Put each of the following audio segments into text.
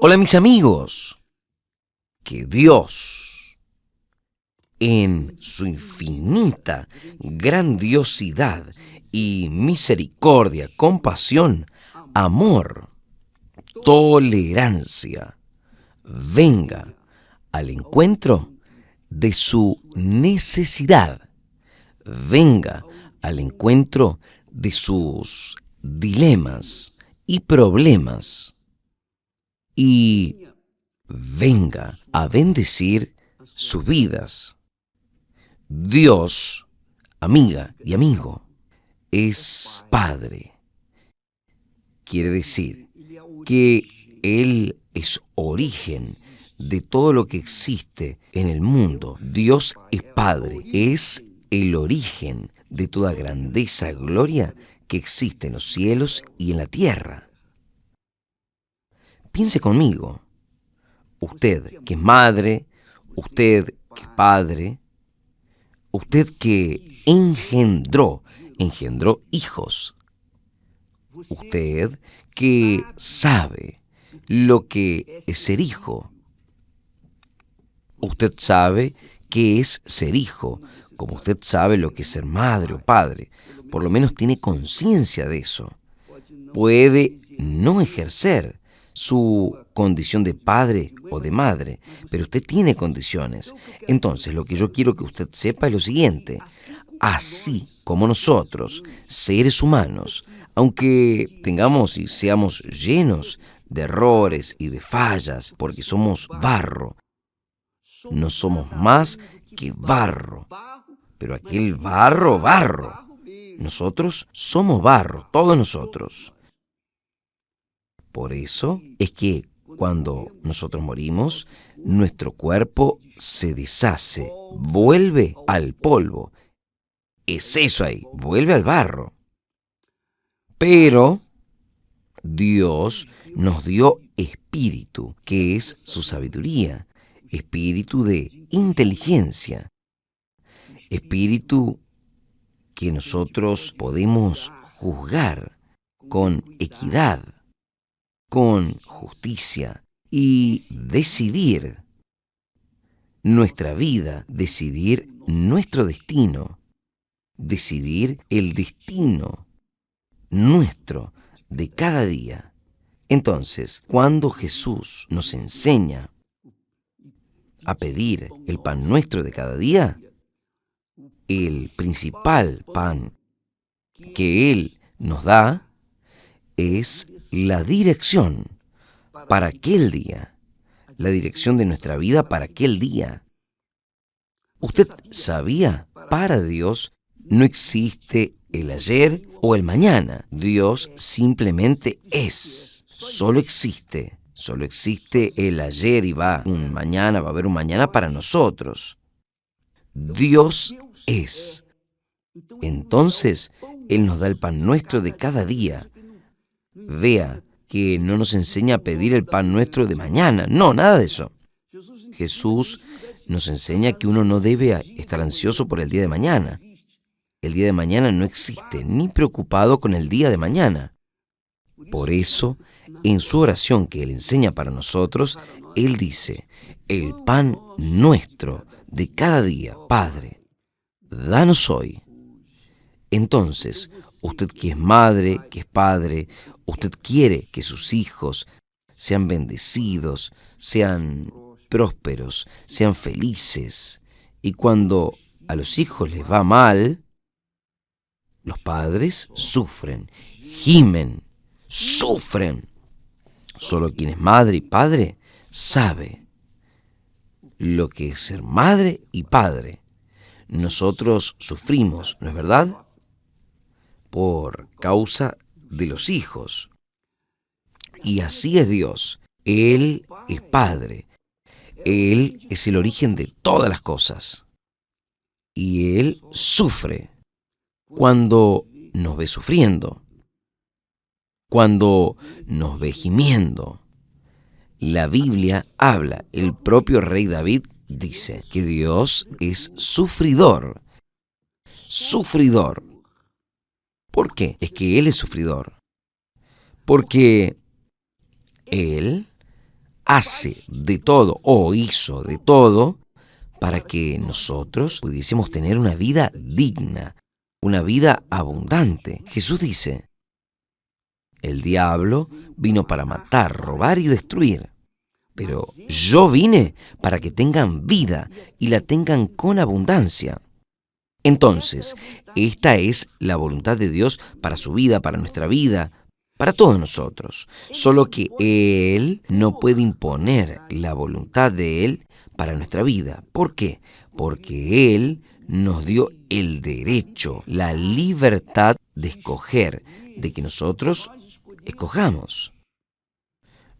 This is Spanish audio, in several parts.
Hola mis amigos, que Dios, en su infinita grandiosidad y misericordia, compasión, amor, tolerancia, venga al encuentro de su necesidad, venga al encuentro de sus dilemas y problemas, y venga a bendecir sus vidas. Dios, amiga y amigo, es Padre. Quiere decir que Él es origen de todo lo que existe en el mundo. Dios es Padre, es el origen de toda grandeza, gloria que existe en los cielos y en la tierra. Piense conmigo. Usted que es madre, usted que es padre, usted que engendró hijos, usted que sabe lo que es ser hijo, usted sabe qué es ser hijo, como usted sabe lo que es ser madre o padre, por lo menos tiene conciencia de eso. Puede no ejercer su condición de padre o de madre, pero usted tiene condiciones. Entonces, lo que yo quiero que usted sepa es lo siguiente: así como nosotros, seres humanos, aunque tengamos y seamos llenos de errores y de fallas, porque somos barro, no somos más que barro, pero aquel barro. Nosotros somos barro, todos nosotros. Por eso es que cuando nosotros morimos, nuestro cuerpo se deshace, vuelve al polvo. Es eso ahí, vuelve al barro. Pero Dios nos dio espíritu, que es su sabiduría, espíritu de inteligencia, espíritu que nosotros podemos juzgar con equidad, con justicia y decidir nuestra vida, decidir nuestro destino, decidir el destino nuestro de cada día. Entonces, cuando Jesús nos enseña a pedir el pan nuestro de cada día, el principal pan que Él nos da es la dirección para aquel día, la dirección de nuestra vida para aquel día. ¿Usted sabía? Para Dios no existe el ayer o el mañana. Dios simplemente es. Solo existe el ayer y va a haber un mañana para nosotros. Dios es. Entonces, Él nos da el pan nuestro de cada día. Vea que no nos enseña a pedir el pan nuestro de mañana. No, nada de eso. Jesús nos enseña que uno no debe estar ansioso por el día de mañana. El día de mañana no existe, ni preocupado con el día de mañana. Por eso, en su oración que Él enseña para nosotros, Él dice: el pan nuestro de cada día, Padre, danos hoy. Entonces, usted que es madre, que es padre, usted quiere que sus hijos sean bendecidos, sean prósperos, sean felices. Y cuando a los hijos les va mal, los padres sufren, gimen, sufren. Solo quien es madre y padre sabe lo que es ser madre y padre. Nosotros sufrimos, ¿no es verdad?, por causa de los hijos. Y así es Dios. Él es Padre. Él es el origen de todas las cosas. Y Él sufre cuando nos ve sufriendo, cuando nos ve gimiendo. La Biblia habla, el propio rey David dice que Dios es sufridor. Sufridor. ¿Por qué? Es que Él es sufridor. Porque Él hace de todo o hizo de todo para que nosotros pudiésemos tener una vida digna, una vida abundante. Jesús dice, el diablo vino para matar, robar y destruir, pero yo vine para que tengan vida y la tengan con abundancia. Entonces, esta es la voluntad de Dios para su vida, para nuestra vida, para todos nosotros. Solo que Él no puede imponer la voluntad de Él para nuestra vida. ¿Por qué? Porque Él nos dio el derecho, la libertad de escoger, de que nosotros escojamos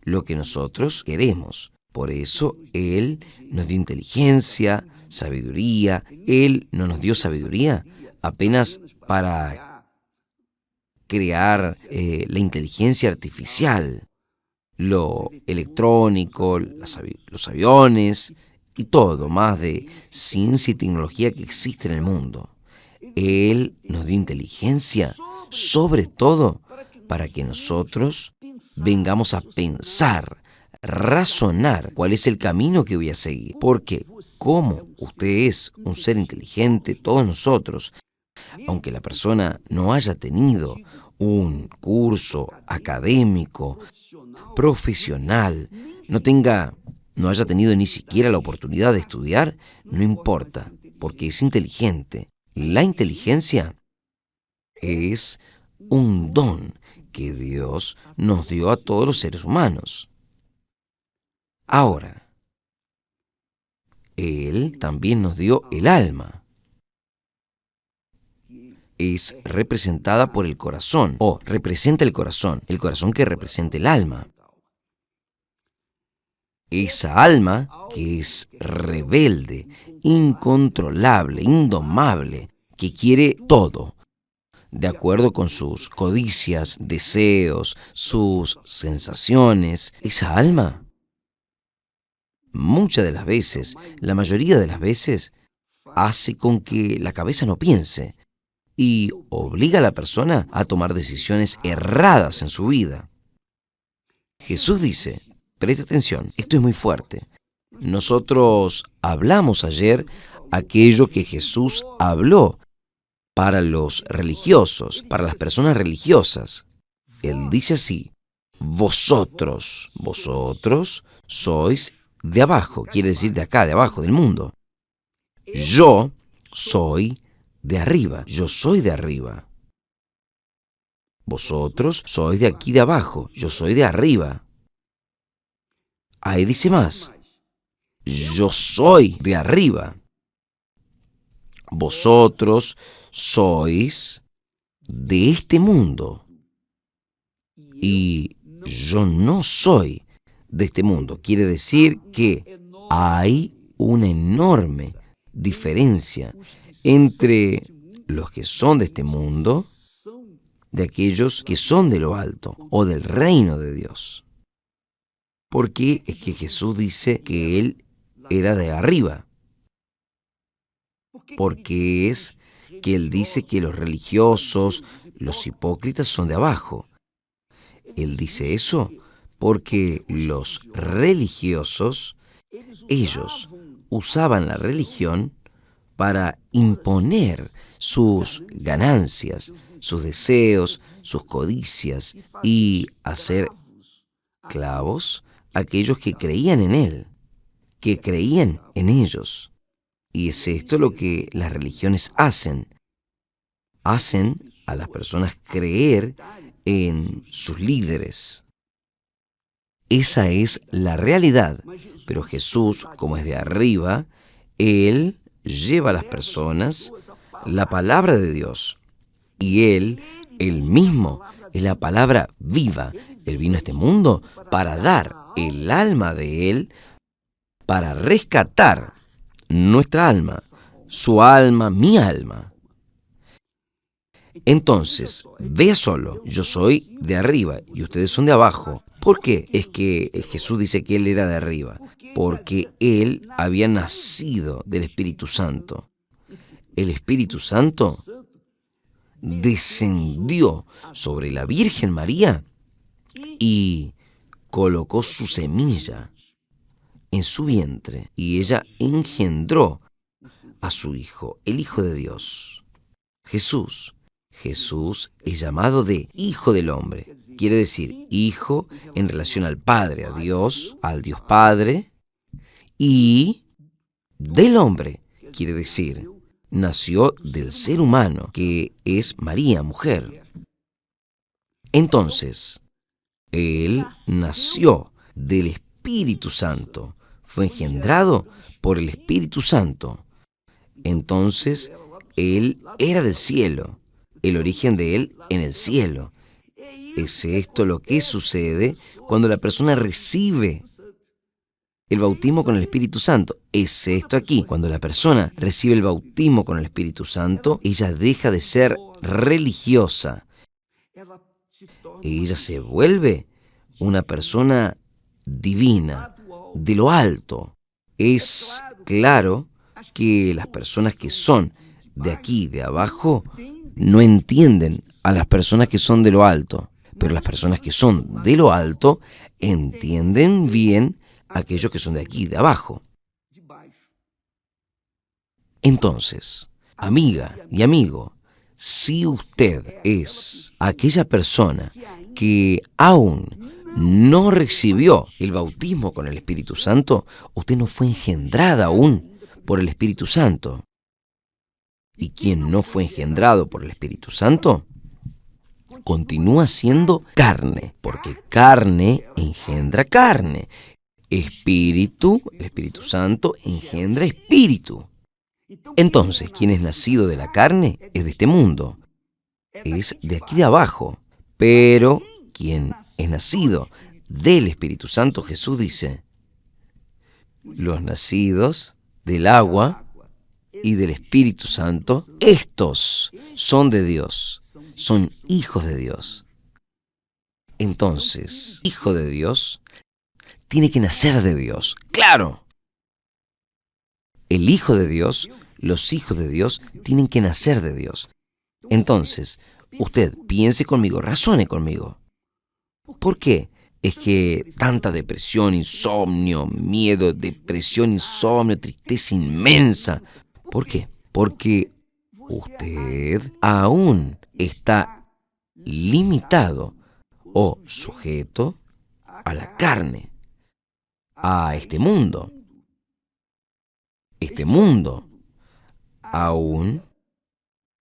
lo que nosotros queremos. Por eso Él nos dio inteligencia, sabiduría. Él no nos dio sabiduría apenas para crear la inteligencia artificial, lo electrónico, los aviones y todo más de ciencia y tecnología que existe en el mundo. Él nos dio inteligencia, sobre todo para que nosotros vengamos a pensar, razonar cuál es el camino que voy a seguir. Porque como usted es un ser inteligente, todos nosotros, aunque la persona no haya tenido un curso académico, profesional, no haya tenido ni siquiera la oportunidad de estudiar, no importa, porque es inteligente. La inteligencia es un don que Dios nos dio a todos los seres humanos. Ahora, Él también nos dio el alma. Es representada por el corazón, o representa el corazón que representa el alma. Esa alma que es rebelde, incontrolable, indomable, que quiere todo, de acuerdo con sus codicias, deseos, sus sensaciones. Esa alma, muchas de las veces, la mayoría de las veces, hace con que la cabeza no piense y obliga a la persona a tomar decisiones erradas en su vida. Jesús dice, preste atención, esto es muy fuerte. Nosotros hablamos ayer aquello que Jesús habló para los religiosos, para las personas religiosas. Él dice así, vosotros sois de abajo, quiere decir de acá, de abajo, del mundo. Yo soy de arriba, yo soy de arriba. Vosotros sois de aquí de abajo, yo soy de arriba. Ahí dice más, yo soy de arriba. Vosotros sois de este mundo y yo no soy de este mundo. Quiere decir que hay una enorme diferencia entre los que son de este mundo, de aquellos que son de lo alto o del reino de Dios. Porque es que Jesús dice que Él era de arriba. Porque es que Él dice que los religiosos, los hipócritas son de abajo. Él dice eso porque los religiosos, ellos usaban la religión para imponer sus ganancias, sus deseos, sus codicias y hacer esclavos a aquellos que creían en Él, que creían en ellos. Y es esto lo que las religiones hacen. Hacen a las personas creer en sus líderes. Esa es la realidad. Pero Jesús, como es de arriba, Él lleva a las personas la palabra de Dios. Y Él mismo, es la palabra viva. Él vino a este mundo para dar el alma de Él, para rescatar nuestra alma, su alma, mi alma. Entonces, vea solo, yo soy de arriba y ustedes son de abajo. ¿Por qué? Es que Jesús dice que Él era de arriba, porque Él había nacido del Espíritu Santo. El Espíritu Santo descendió sobre la Virgen María y colocó su semilla en su vientre y ella engendró a su Hijo, el Hijo de Dios, Jesús. Jesús es llamado de Hijo del Hombre. Quiere decir Hijo en relación al Padre, a Dios, al Dios Padre, y del hombre. Quiere decir, nació del ser humano, que es María, mujer. Entonces, Él nació del Espíritu Santo, fue engendrado por el Espíritu Santo. Entonces, Él era del cielo, el origen de Él en el cielo. Es esto lo que sucede cuando la persona recibe el bautismo con el Espíritu Santo. Es esto aquí. Cuando la persona recibe el bautismo con el Espíritu Santo, ella deja de ser religiosa. Ella se vuelve una persona divina, de lo alto. Es claro que las personas que son de aquí, de abajo, no entienden a las personas que son de lo alto. Pero las personas que son de lo alto entienden bien a aquellos que son de aquí, de abajo. Entonces, amiga y amigo, si usted es aquella persona que aún no recibió el bautismo con el Espíritu Santo, usted no fue engendrada aún por el Espíritu Santo. ¿Y quien no fue engendrado por el Espíritu Santo? Continúa siendo carne, porque carne engendra carne. Espíritu, el Espíritu Santo, engendra espíritu. Entonces, quien es nacido de la carne es de este mundo, es de aquí de abajo. Pero quien es nacido del Espíritu Santo, Jesús dice, los nacidos del agua y del Espíritu Santo, estos son de Dios, son hijos de Dios. Entonces, hijo de Dios tiene que nacer de Dios. ¡Claro! El Hijo de Dios, los hijos de Dios, tienen que nacer de Dios. Entonces, usted piense conmigo, razone conmigo. ¿Por qué es que tanta depresión, insomnio, miedo, depresión, insomnio, tristeza inmensa? ¿Por qué? Porque usted aún está limitado o sujeto a la carne, a este mundo. Este mundo aún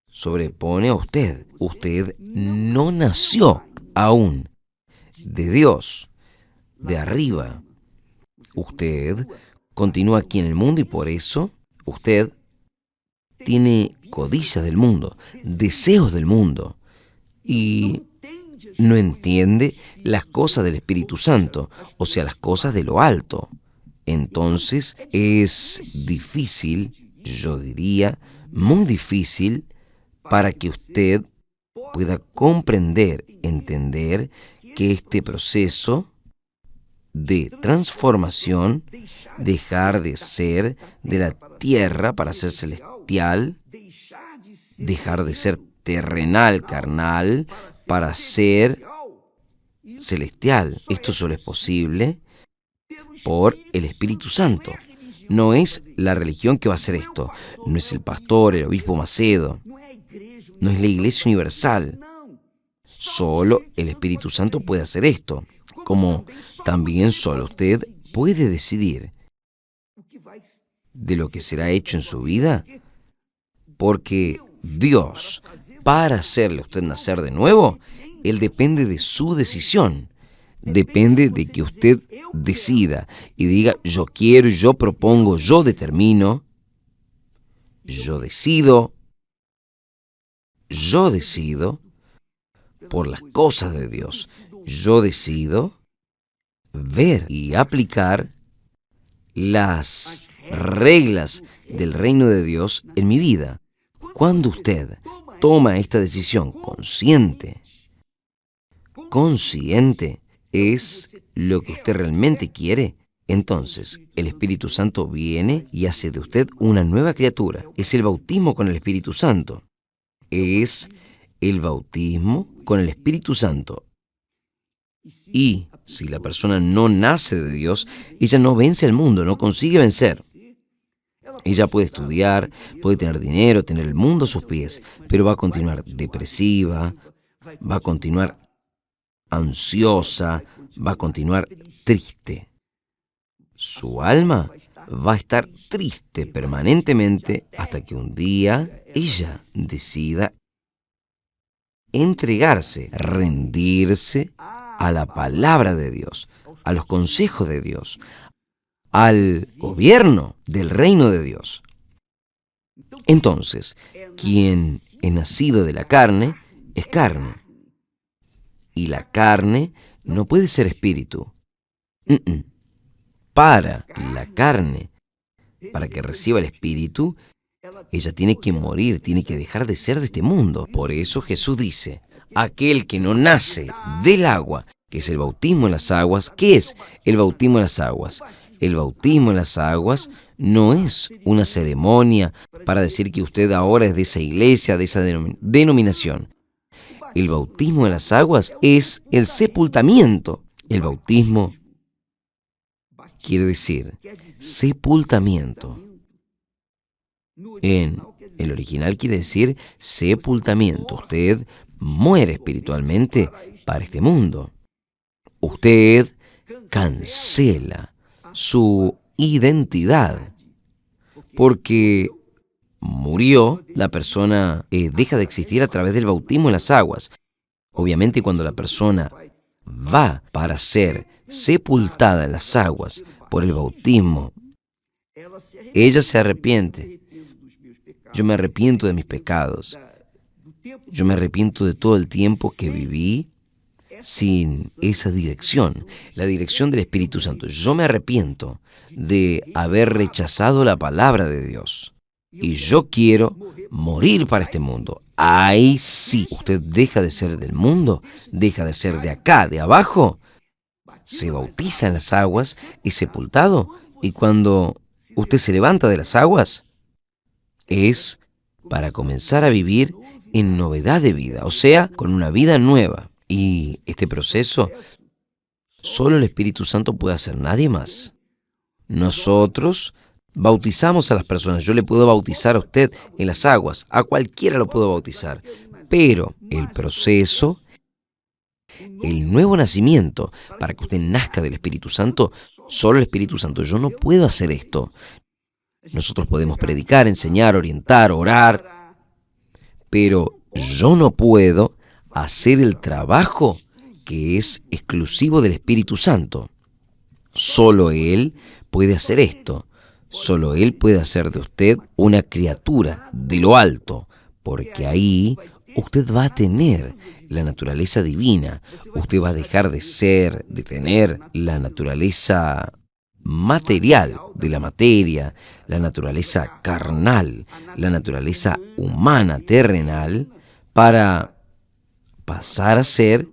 sobrepone a usted. Usted no nació aún de Dios, de arriba. Usted continúa aquí en el mundo y por eso usted tiene codicia del mundo, deseos del mundo y no entiende las cosas del Espíritu Santo, o sea, las cosas de lo alto. Entonces es difícil, yo diría, muy difícil para que usted pueda comprender, entender que este proceso de transformación, dejar de ser de la tierra para ser celestial, dejar de ser terrenal, carnal, para ser celestial. Esto solo es posible por el Espíritu Santo. No es la religión que va a hacer esto, no es el pastor, el obispo Macedo, no es la Iglesia Universal. Solo el Espíritu Santo puede hacer esto, como también solo usted puede decidir de lo que será hecho en su vida, porque Dios, para hacerle a usted nacer de nuevo, Él depende de su decisión. Depende de que usted decida y diga, yo quiero, yo propongo, yo determino, yo decido por las cosas de Dios. Yo decido ver y aplicar las reglas del reino de Dios en mi vida. Cuando usted toma esta decisión consciente, es lo que usted realmente quiere, entonces el Espíritu Santo viene y hace de usted una nueva criatura. Es el bautismo con el Espíritu Santo. Es el bautismo con el Espíritu Santo. Y si la persona no nace de Dios, ella no vence al mundo, no consigue vencer. Ella puede estudiar, puede tener dinero, tener el mundo a sus pies, pero va a continuar depresiva, va a continuar ansiosa, va a continuar triste. Su alma va a estar triste permanentemente hasta que un día ella decida entregarse, rendirse a la palabra de Dios, a los consejos de Dios, al gobierno del reino de Dios. Entonces, quien es nacido de la carne es carne. Y la carne no puede ser espíritu. Para la carne, para que reciba el espíritu, ella tiene que morir, tiene que dejar de ser de este mundo. Por eso Jesús dice, aquel que no nace del agua, que es el bautismo en las aguas. ¿Qué es el bautismo en las aguas? El bautismo en las aguas no es una ceremonia para decir que usted ahora es de esa iglesia, de esa denominación. El bautismo en las aguas es el sepultamiento. El bautismo quiere decir sepultamiento. En el original quiere decir sepultamiento. Usted muere espiritualmente para este mundo. Usted cancela su identidad porque murió. La persona deja de existir a través del bautismo en las aguas. Obviamente, cuando la persona va para ser sepultada en las aguas por el bautismo, ella se arrepiente. Yo me arrepiento de mis pecados. Yo me arrepiento de todo el tiempo que viví sin esa dirección, la dirección del Espíritu Santo. Yo me arrepiento de haber rechazado la palabra de Dios. Y yo quiero morir para este mundo. Ahí sí, usted deja de ser del mundo, deja de ser de acá, de abajo, se bautiza en las aguas, es sepultado, y cuando usted se levanta de las aguas, es para comenzar a vivir en novedad de vida, o sea, con una vida nueva. Y este proceso solo el Espíritu Santo puede hacer, nadie más. Nosotros bautizamos a las personas. Yo le puedo bautizar a usted en las aguas, a cualquiera lo puedo bautizar, pero el proceso, el nuevo nacimiento, para que usted nazca del Espíritu Santo, solo el Espíritu Santo. Yo no puedo hacer esto. Nosotros podemos predicar, enseñar, orientar, orar, pero yo no puedo hacer el trabajo que es exclusivo del Espíritu Santo. Solo Él puede hacer esto. Solo Él puede hacer de usted una criatura de lo alto, porque ahí usted va a tener la naturaleza divina. Usted va a dejar de ser, de tener la naturaleza material de la materia, la naturaleza carnal, la naturaleza humana, terrenal, para pasar a ser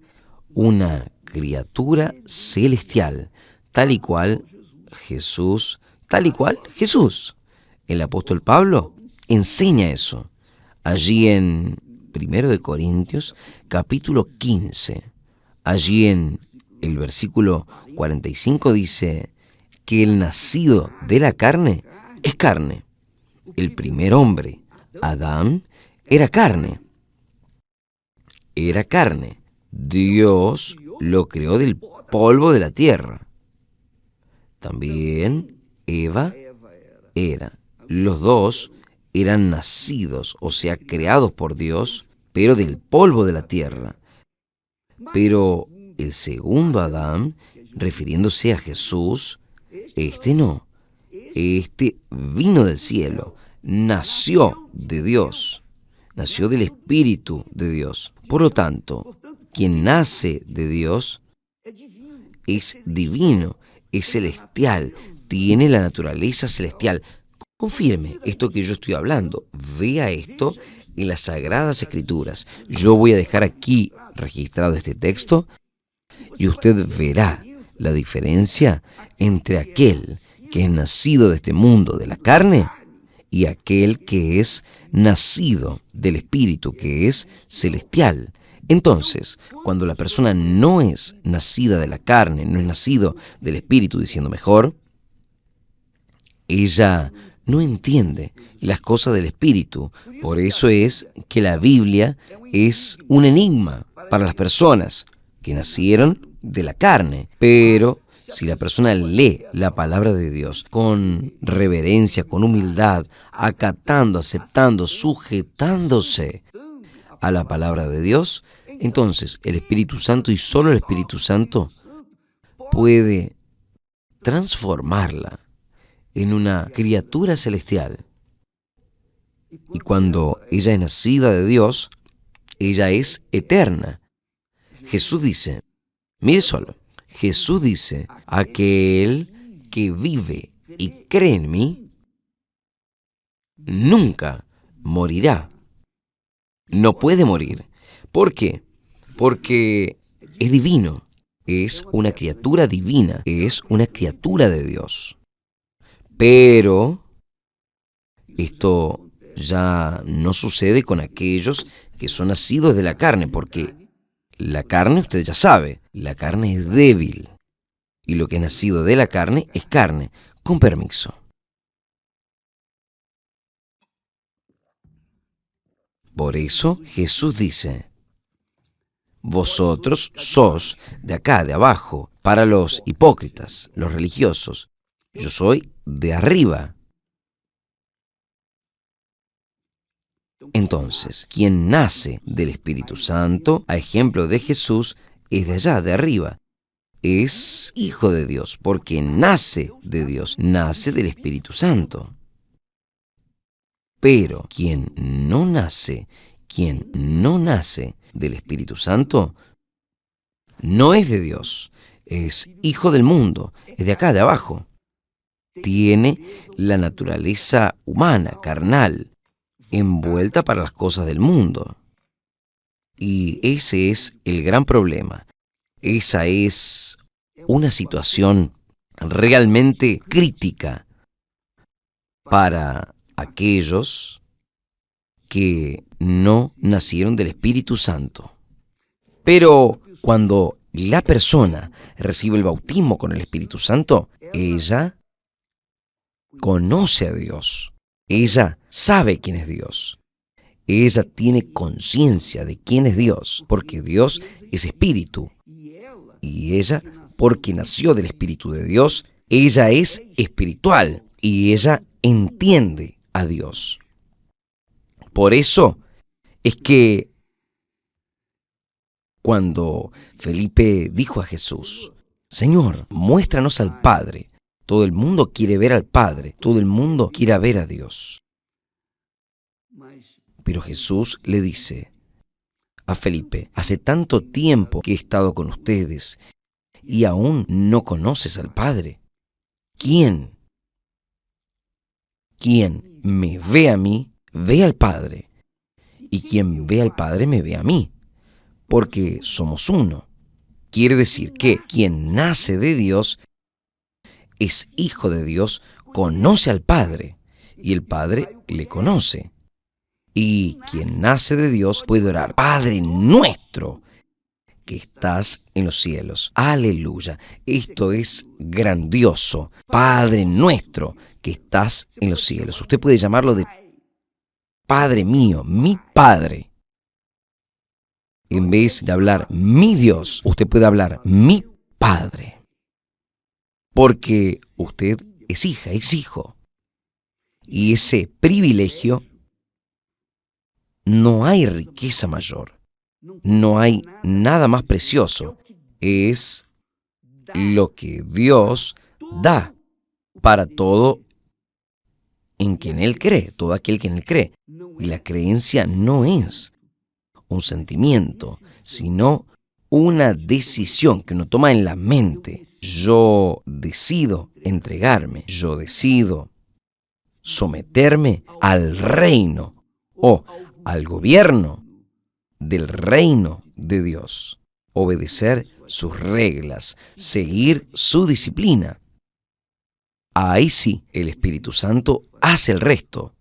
una criatura celestial, tal y cual Jesús. El apóstol Pablo enseña eso. Allí en 1 de Corintios, capítulo 15, allí en el versículo 45 dice que el nacido de la carne es carne. El primer hombre, Adán, era carne. Era carne. Dios lo creó del polvo de la tierra. También Eva era. Los dos eran nacidos, o sea, creados por Dios, pero del polvo de la tierra. Pero el segundo Adán, refiriéndose a Jesús, este no. Este vino del cielo, nació de Dios, nació del Espíritu de Dios. Por lo tanto, quien nace de Dios es divino, es celestial, tiene la naturaleza celestial. Confirme esto que yo estoy hablando. Vea esto en las Sagradas Escrituras. Yo voy a dejar aquí registrado este texto y usted verá la diferencia entre aquel que es nacido de este mundo de la carne y aquel que es nacido del Espíritu, que es celestial, Entonces, cuando la persona no es nacida de la carne, no es nacido del Espíritu, diciendo mejor, ella no entiende las cosas del Espíritu. Por eso es que la Biblia es un enigma para las personas que nacieron de la carne. Pero si la persona lee la palabra de Dios con reverencia, con humildad, acatando, aceptando, sujetándose a la palabra de Dios, entonces el Espíritu Santo y solo el Espíritu Santo puede transformarla en una criatura celestial. Y cuando ella es nacida de Dios, ella es eterna. Jesús dice, mire solo, Jesús dice, aquel que vive y cree en mí, nunca morirá. No puede morir. ¿Por qué? Porque es divino, es una criatura divina, es una criatura de Dios. Pero esto ya no sucede con aquellos que son nacidos de la carne, porque la carne, usted ya sabe, la carne es débil. Y lo que es nacido de la carne es carne. Con permiso. Por eso Jesús dice, vosotros sos de acá, de abajo, para los hipócritas, los religiosos. Yo soy de arriba. Entonces, quien nace del Espíritu Santo, a ejemplo de Jesús, es de allá, de arriba. Es hijo de Dios, porque nace de Dios, nace del Espíritu Santo. Pero quien no nace del Espíritu Santo, no es de Dios, es hijo del mundo, es de acá, de abajo. Tiene la naturaleza humana, carnal, envuelta para las cosas del mundo. Y ese es el gran problema. Esa es una situación realmente crítica para aquellos que no nacieron del Espíritu Santo. Pero cuando la persona recibe el bautismo con el Espíritu Santo, ella conoce a Dios. Ella sabe quién es Dios. Ella tiene conciencia de quién es Dios, porque Dios es espíritu. Y ella, porque nació del Espíritu de Dios, ella es espiritual y ella entiende a Dios. Por eso es que cuando Felipe dijo a Jesús, Señor, muéstranos al Padre. Todo el mundo quiere ver al Padre, todo el mundo quiere ver a Dios. Pero Jesús le dice a Felipe, hace tanto tiempo que he estado con ustedes y aún no conoces al Padre. ¿Quién me ve a mí, ve al Padre, y quien ve al Padre me ve a mí, porque somos uno. Quiere decir que quien nace de Dios es hijo de Dios, conoce al Padre, y el Padre le conoce. Y quien nace de Dios puede orar, Padre nuestro, que estás en los cielos. Aleluya. Esto es grandioso. Padre nuestro, que estás en los cielos. Usted puede llamarlo de Padre mío, mi Padre. En vez de hablar mi Dios, usted puede hablar mi Padre. Porque usted es hija, es hijo. Y ese privilegio, no hay riqueza mayor. No hay nada más precioso. Es lo que Dios da para todo en quien Él cree, todo aquel que en Él cree. Y la creencia no es un sentimiento, sino una decisión que uno toma en la mente. Yo decido entregarme, yo decido someterme al reino o al gobierno del reino de Dios, obedecer sus reglas, seguir su disciplina. Ahí sí, el Espíritu Santo hace el resto.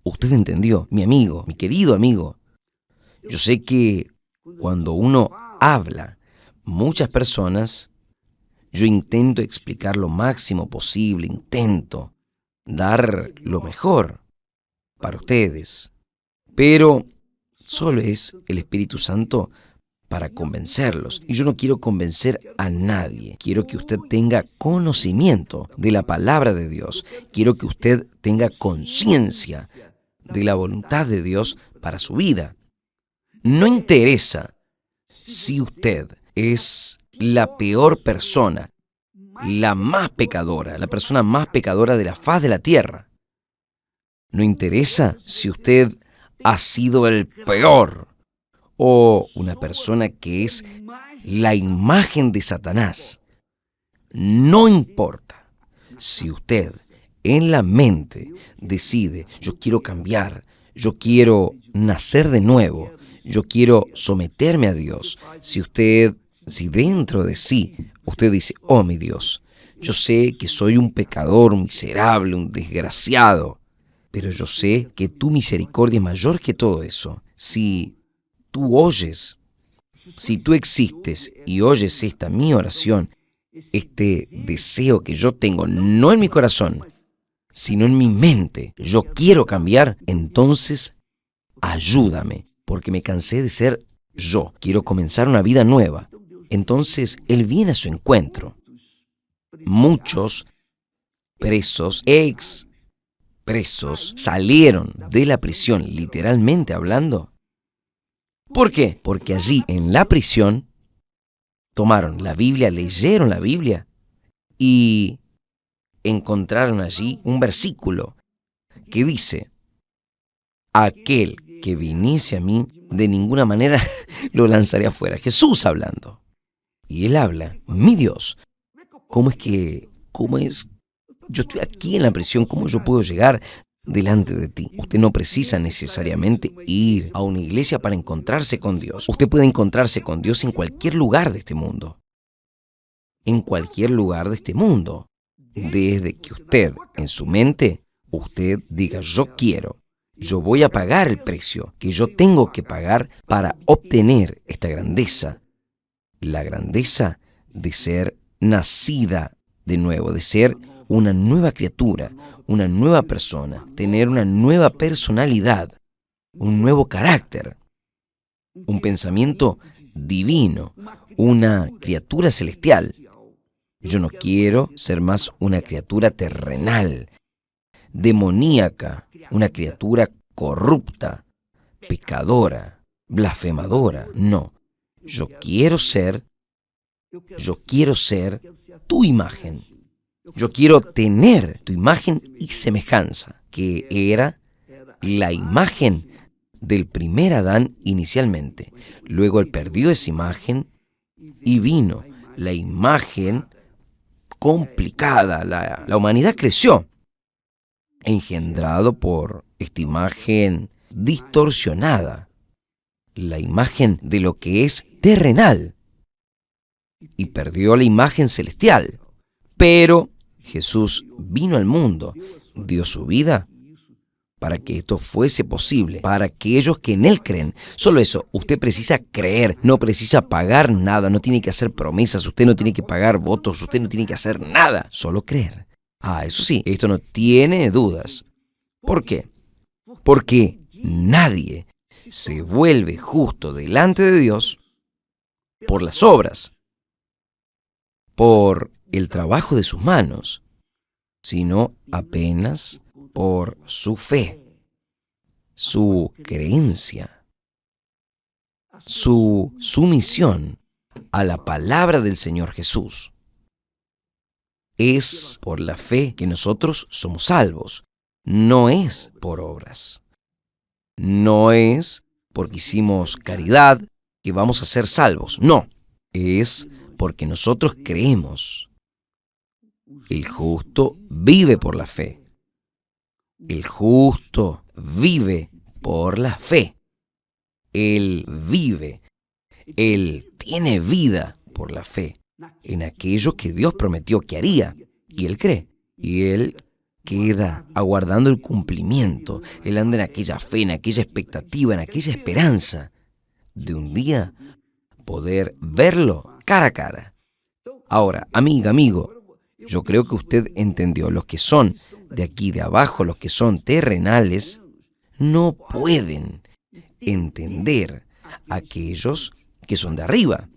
Usted entendió, mi amigo, mi querido amigo. Yo sé que Cuando uno habla, muchas personas, yo intento explicar lo máximo posible, intento dar lo mejor para ustedes, pero solo es el Espíritu Santo para convencerlos. Y yo no quiero convencer a nadie. Quiero que usted tenga conocimiento de la palabra de Dios. Quiero que usted tenga conciencia de la voluntad de Dios para su vida. No interesa si usted es la peor persona, la más pecadora, la persona más pecadora de la faz de la tierra. No interesa si usted ha sido el peor o una persona que es la imagen de Satanás. No importa si usted en la mente decide, yo quiero cambiar, yo quiero nacer de nuevo, yo quiero someterme a Dios. Si dentro de sí usted dice, oh mi Dios, yo sé que soy un pecador, un miserable, un desgraciado, pero yo sé que tu misericordia es mayor que todo eso. Si tú existes y oyes esta mi oración, este deseo que yo tengo, no en mi corazón, sino en mi mente, yo quiero cambiar, entonces ayúdame, porque me cansé de ser yo, quiero comenzar una vida nueva. Entonces Él viene a su encuentro. Muchos presos, ex-presos, salieron de la prisión, literalmente hablando. ¿Por qué? Porque allí, en la prisión, tomaron la Biblia, leyeron la Biblia y encontraron allí un versículo que dice, aquel que viniese a mí, de ninguna manera lo lanzaré afuera. Jesús hablando. Y Él habla, mi Dios, ¿cómo es? Yo estoy aquí en la prisión, ¿cómo yo puedo llegar delante de ti? Usted no precisa necesariamente ir a una iglesia para encontrarse con Dios. Usted puede encontrarse con Dios en cualquier lugar de este mundo. En cualquier lugar de este mundo. Desde que usted, en su mente, usted diga, yo voy a pagar el precio que yo tengo que pagar para obtener esta grandeza. La grandeza de ser nacida de nuevo, de ser una nueva criatura, una nueva persona, tener una nueva personalidad, un nuevo carácter, un pensamiento divino, una criatura celestial. Yo no quiero ser más una criatura terrenal, demoníaca, una criatura corrupta, pecadora, blasfemadora. No, yo quiero ser tu imagen. Yo quiero tener tu imagen y semejanza, que era la imagen del primer Adán inicialmente. Luego él perdió esa imagen y vino la imagen complicada. La humanidad creció, engendrado por esta imagen distorsionada, la imagen de lo que es terrenal, y perdió la imagen celestial. Pero Jesús vino al mundo, dio su vida para que esto fuese posible, para aquellos que en Él creen. Solo eso, usted precisa creer, no precisa pagar nada, no tiene que hacer promesas, usted no tiene que pagar votos, usted no tiene que hacer nada, solo creer. Eso sí, esto no tiene dudas. ¿Por qué? Porque nadie se vuelve justo delante de Dios por las obras, por el trabajo de sus manos, sino apenas por su fe, su creencia, su sumisión a la palabra del Señor Jesús. Es por la fe que nosotros somos salvos, no es por obras. No es porque hicimos caridad que vamos a ser salvos, no, es porque nosotros creemos. El justo vive por la fe. El justo vive por la fe. Él vive, Él tiene vida por la fe en aquello que Dios prometió que haría. Y Él cree. Y Él queda aguardando el cumplimiento. Él anda en aquella fe, en aquella expectativa, en aquella esperanza. de un día poder verlo cara a cara. Ahora, amiga, amigo, yo creo que usted entendió. Los que son de aquí de abajo, los que son terrenales, no pueden entender a aquellos que son de arriba.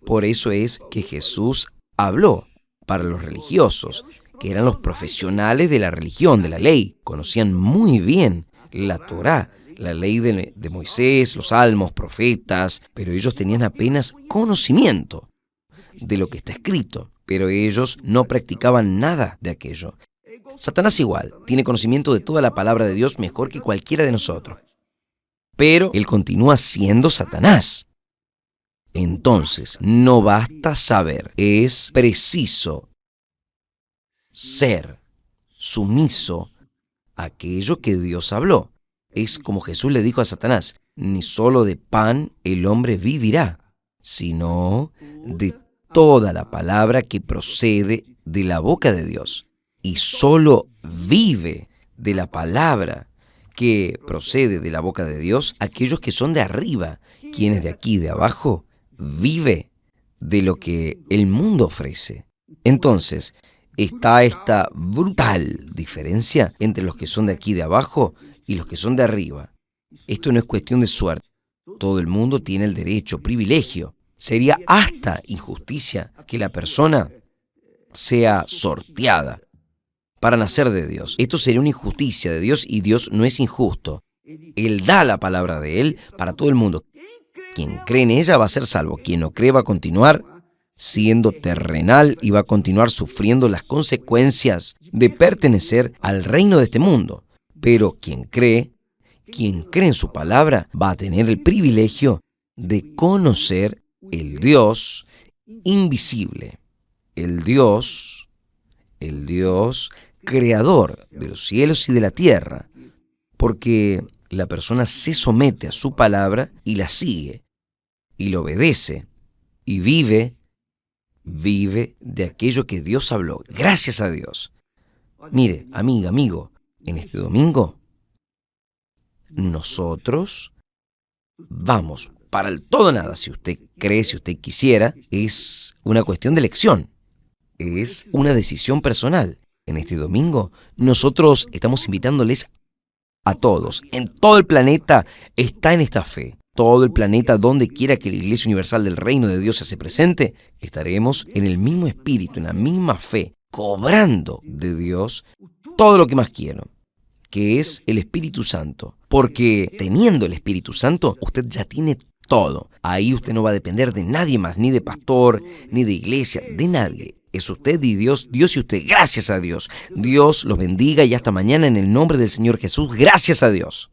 Por eso es que Jesús habló para los religiosos, que eran los profesionales de la religión, de la ley. Conocían muy bien la Torá, la ley de Moisés, los salmos, profetas, pero ellos tenían apenas conocimiento de lo que está escrito, pero ellos no practicaban nada de aquello. Satanás igual, tiene conocimiento de toda la palabra de Dios mejor que cualquiera de nosotros, pero él continúa siendo Satanás. Entonces, no basta saber, es preciso ser sumiso a aquello que Dios habló. Es como Jesús le dijo a Satanás: ni solo de pan el hombre vivirá, sino de toda la palabra que procede de la boca de Dios. Y solo vive de la palabra que procede de la boca de Dios aquellos que son de arriba. Quienes de aquí, de abajo, vive de lo que el mundo ofrece. Entonces, está esta brutal diferencia entre los que son de aquí, de abajo, y los que son de arriba. Esto no es cuestión de suerte. Todo el mundo tiene el derecho, privilegio. Sería hasta injusticia que la persona sea sorteada para nacer de Dios. Esto sería una injusticia de Dios, y Dios no es injusto. Él da la palabra de Él para todo el mundo. Quien cree en ella va a ser salvo. Quien no cree va a continuar siendo terrenal y va a continuar sufriendo las consecuencias de pertenecer al reino de este mundo. Pero quien cree en su palabra va a tener el privilegio de conocer el Dios invisible, el Dios creador de los cielos y de la tierra, porque la persona se somete a su palabra y la sigue, y la obedece, y vive de aquello que Dios habló. Gracias a Dios. Mire, amiga, amigo, en este domingo, nosotros vamos para el todo o nada. Si usted cree, si usted quisiera, es una cuestión de elección. Es una decisión personal. En este domingo, nosotros estamos invitándoles a todos. En todo el planeta está en esta fe. Todo el planeta, donde quiera que la Iglesia Universal del Reino de Dios se hace presente, estaremos en el mismo espíritu, en la misma fe, cobrando de Dios todo lo que más quiero, que es el Espíritu Santo. Porque teniendo el Espíritu Santo, usted ya tiene todo. Ahí usted no va a depender de nadie más, ni de pastor, ni de iglesia, de nadie. Es usted y Dios, Dios y usted. Gracias a Dios. Dios los bendiga y hasta mañana en el nombre del Señor Jesús. Gracias a Dios.